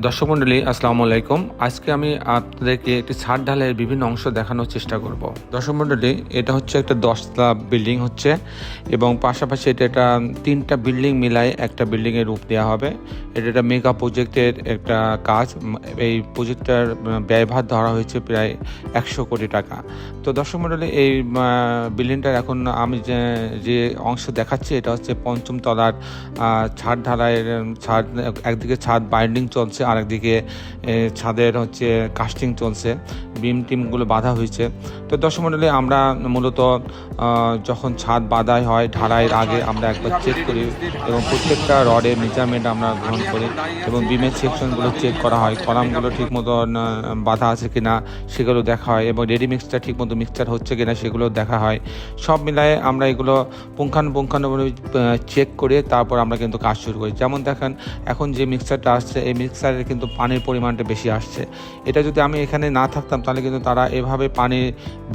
দর্শক মণ্ডলী আসসালামু আলাইকুম। আজকে আমি আপনাদেরকে একটি ছাদ ঢালাইয়ের বিভিন্ন অংশ দেখানোর চেষ্টা করব। দর্শক মণ্ডলী, এটা হচ্ছে একটা 10তলা বিল্ডিং হচ্ছে এবং পাশাপাশি এটা তিনটা বিল্ডিং মিলায় একটা বিল্ডিংয়ের রূপ দেওয়া হবে। এটা একটা মেগা প্রজেক্টের একটা কাজ। এই প্রজেক্টটার ব্যয়ভার ধরা হয়েছে প্রায় 100 কোটি টাকা। তো দর্শক মণ্ডলী, এই বিল্ডিংটার এখন আমি যে অংশ দেখাচ্ছি এটা হচ্ছে 5ম তলার ছাদ ঢালাইয়ের ছাদ। একদিকে ছাদ বাইন্ডিং চলছে, আরেকদিকে ছাদের হচ্ছে কাস্টিং চলছে, বিম টিমগুলো বাঁধা হয়েছে। তো দর্শক মণ্ডলী, আমরা মূলত যখন ছাদ বাঁধা হয় ঢালাইয়ের আগে আমরা একবার চেক করি এবং প্রত্যেকটা রডের মেজারমেন্ট আমরা গ্রহণ করি এবং বিমের সেকশনগুলো চেক করা হয়, কলামগুলো ঠিক মতন বাঁধা আছে কিনা সেগুলো দেখা হয় এবং রেডি মিক্সচার ঠিক মতো মিক্সচার হচ্ছে কিনা সেগুলো দেখা হয়। সব মিলায়ে আমরা এগুলো পুঙ্খানুপুঙ্খানুভাবে চেক করে তারপর আমরা কিন্তু কাজ শুরু করি। যেমন দেখেন, এখন যে মিক্সচারটা আসছে এই মিক্সচারের কিন্তু পানির পরিমাণটা বেশি আসছে। এটা যদি আমি এখানে না থাকতাম তাহলে কিন্তু তারা এভাবে পানি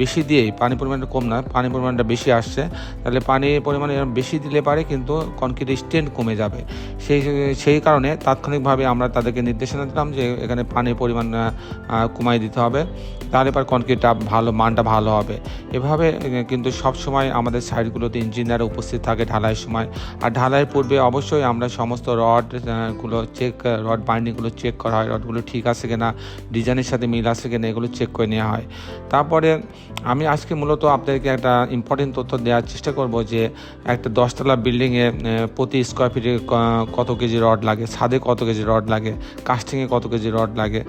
বেশি দিয়েই, পানির পরিমাণটা কম না, পানির পরিমাণটা বেশি আসছে, তাহলে পানির পরিমাণ বেশি দিলে পারে কিন্তু কনক্রিটের স্ট্রেন্থ কমে যাবে। সেই কারণে তাৎক্ষণিকভাবে আমরা তাদেরকে নির্দেশনা দিলাম যে এখানে পানির পরিমাণ কমাই দিতে হবে, তাহলে পর কনক্রিটটা মানটা ভালো হবে। এভাবে কিন্তু সবসময় আমাদের সাইডগুলোতে ইঞ্জিনিয়ার উপস্থিত থাকে ঢালাইয়ের সময়। আর ঢালাইয়ের পূর্বে অবশ্যই আমরা সমস্ত রড বাইন্ডিংগুলো চেক করা হয়, রডগুলো ঠিক আছে কিনা, ডিজাইনের সাথে মিল আছে কিনা, এগুলো চেক করে নেওয়া হয়। তারপরে আমি আজকে মূলত আপনাদেরকে একটা ইম্পর্টেন্ট তথ্য দেওয়ার চেষ্টা করব যে একটা 10তলা বিল্ডিংয়ে প্রতি স্কোয়ার ফিটে কত কেজি রড লাগে, ছাদে কত কেজি রড লাগে, কাস্টিংয়ে কত কেজি রড লাগে,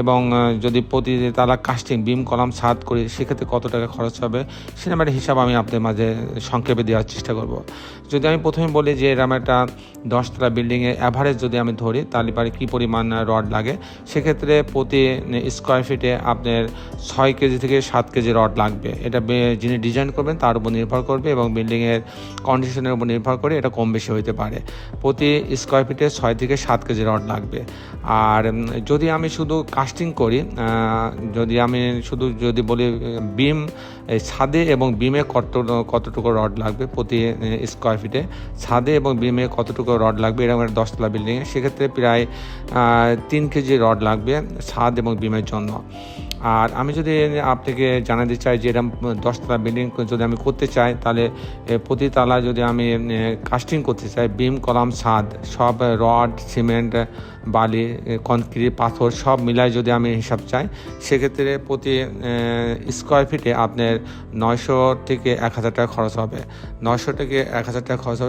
এবং যদি প্রতি তালা কাস্টিং বিম কলাম ছাদ করি সেক্ষেত্রে কত টাকা খরচ হবে সেরকম একটা হিসাব আমি আপনাদের মাঝে সংক্ষেপে দেওয়ার চেষ্টা করব। যদি আমি প্রথমে বলি যে এরকম একটা 10তলা বিল্ডিংয়ে অ্যাভারেজ যদি আমি ধরি তাহলে পারে কী পরিমাণ রড লাগে, সেক্ষেত্রে প্রতি স্কোয়ার ফিটে আপনার 6 কেজি থেকে 7 কেজি রড লাগবে। এটা যিনি ডিজাইন করবেন তার উপর নির্ভর করবে এবং বিল্ডিংয়ের কন্ডিশনের উপর নির্ভর করে এটা কম বেশি হতে পারে। প্রতি স্কোয়ার ফিটে 6 থেকে 7 কেজি রড লাগবে। আর যদি আমি শুধু কাস্টিং করি, যদি বলি বিম ছাদে এবং বিমে কতটুকু রড লাগবে প্রতি স্কোয়ার ফিটে, ছাদে এবং বিমে কতটুকু রড লাগবে এরকম একটা 10তলা বিল্ডিংয়ে, সেক্ষেত্রে প্রায় 3 কেজি রড লাগবে ছাদ এবং বিমের জন্য। আর আমি যদি আপনাকে জানাতে চাই যে এরকম 10তলা বিল্ডিং যদি আমি করতে চাই তাহলে প্রতি তালা যদি আমি কাস্টিং করতে চাই, বিম কলাম ছাদ সব রড সিমেন্ট বালি কনক্রিট পাথর সব মিলায় যদি আমি হিসাব চাই, সেক্ষেত্রে প্রতি স্কোয়ার ফিটে আপনার 900 থেকে 1000 টাকা খরচ হবে। 900 থেকে 1000 টাকা খরচ হবে।